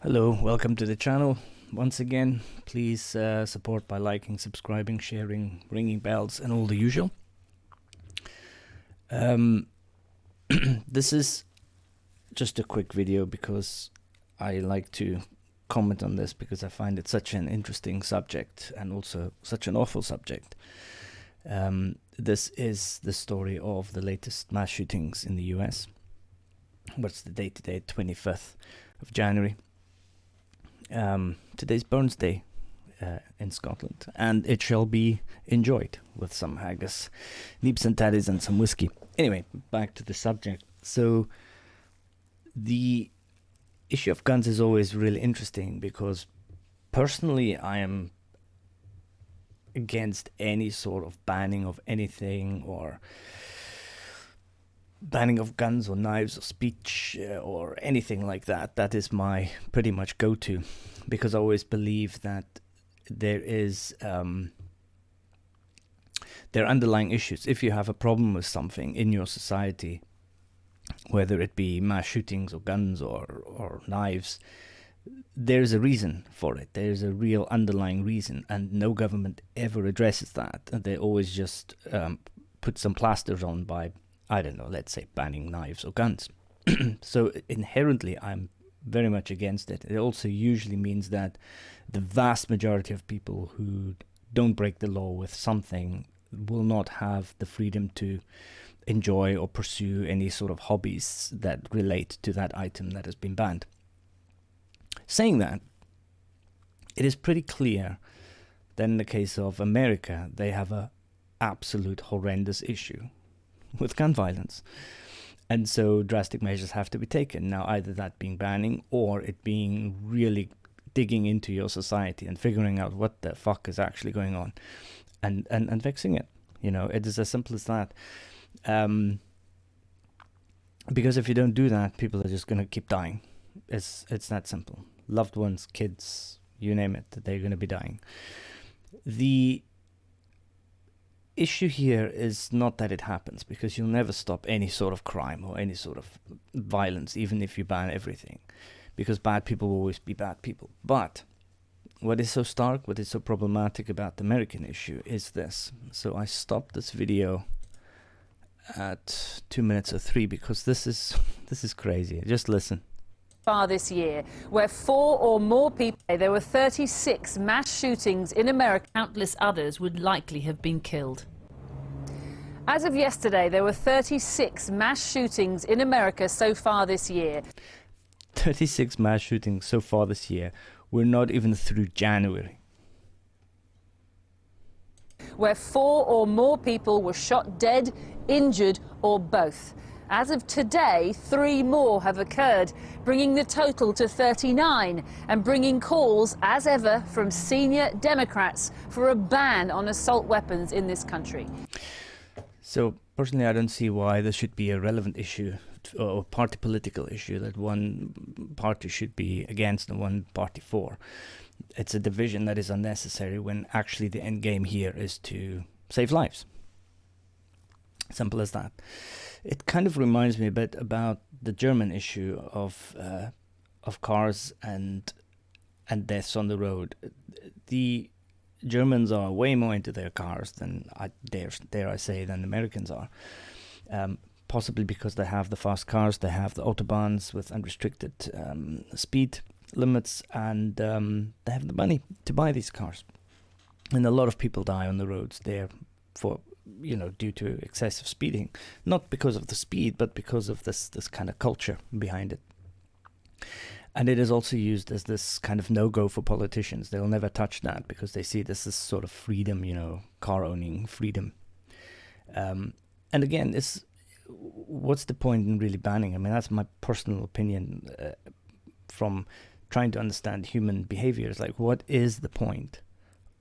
Hello, welcome to the channel. Once again, please support by liking, subscribing, sharing, ringing bells, and all the usual. This is just a quick video because I like to comment on this because I find it such an interesting subject and also such an awful subject. This is the story of the latest mass shootings in the US. What's the date today? 25th of January. Today's Burns Day in Scotland, and it shall be enjoyed with some haggis, neeps and tatties, and some whiskey. Anyway, back to the subject. So the issue of guns is always really interesting because personally I am against any sort of banning of anything or banning of guns or knives or speech or anything like that. That is my pretty much go-to, because I always believe that there are underlying issues. If you have a problem with something in your society, whether it be mass shootings or guns or knives, there's a reason for it. There's a real underlying reason, and no government ever addresses that. They always just put some plasters on by, I don't know, let's say banning knives or guns. So inherently I'm very much against it. It also usually means that the vast majority of people who don't break the law with something will not have the freedom to enjoy or pursue any sort of hobbies that relate to that item that has been banned. Saying that, it is pretty clear that in the case of America, they have a absolute horrendous issue with gun violence, and so drastic measures have to be taken. Now, either that being banning or it being really digging into your society and figuring out what the fuck is actually going on and fixing it. You know, it is as simple as that. Because if you don't do that, people are just going to keep dying. It's that simple. Loved ones, kids, you name it, they're going to be dying. The issue here is not that it happens, because you'll never stop any sort of crime or any sort of violence, even if you ban everything, because bad people will always be bad people. But what is so stark, what is so problematic about the American issue is this. So I stopped this video at 2 minutes or 3 because this is crazy. Just listen. Far this year, where 4 or more people, there were 36 mass shootings in America. Countless others would likely have been killed. As of yesterday, there were 36 mass shootings in America so far this year. 36 mass shootings so far this year. We're not even through January. Where 4 or more people were shot dead, injured, or both. As of today, 3 more have occurred, bringing the total to 39 and bringing calls, as ever, from senior Democrats for a ban on assault weapons in this country. So, personally, I don't see why this should be a relevant issue or party political issue that one party should be against and one party for. It's a division that is unnecessary when actually the end game here is to save lives. Simple as that. It kind of reminds me a bit about the German issue of cars and deaths on the road. The Germans are way more into their cars than dare I say than Americans are. Possibly because they have the fast cars, they have the autobahns with unrestricted speed limits, and they have the money to buy these cars. And a lot of people die on the roads there for, you know, due to excessive speeding, not because of the speed, but because of this kind of culture behind it. And it is also used as this kind of no-go for politicians. They'll never touch that because they see this as sort of freedom, you know, car owning freedom. And again, what's the point in really banning? I mean, that's my personal opinion from trying to understand human behavior. It's like, what is the point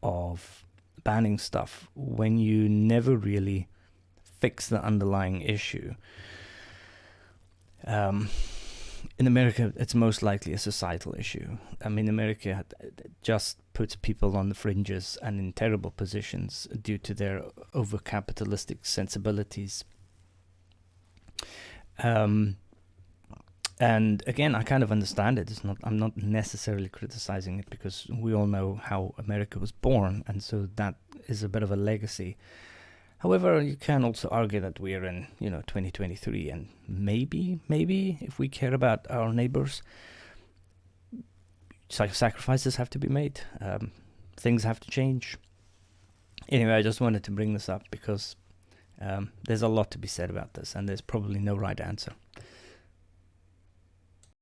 of banning stuff when you never really fix the underlying issue? In America, it's most likely a societal issue. I mean, America just puts people on the fringes and in terrible positions due to their over-capitalistic sensibilities. And again, I kind of understand it. I'm not necessarily criticizing it, because we all know how America was born, and so that is a bit of a legacy. However, you can also argue that we are in, 2023, and maybe if we care about our neighbors, sacrifices have to be made. Things have to change. Anyway, I just wanted to bring this up because there's a lot to be said about this, and there's probably no right answer.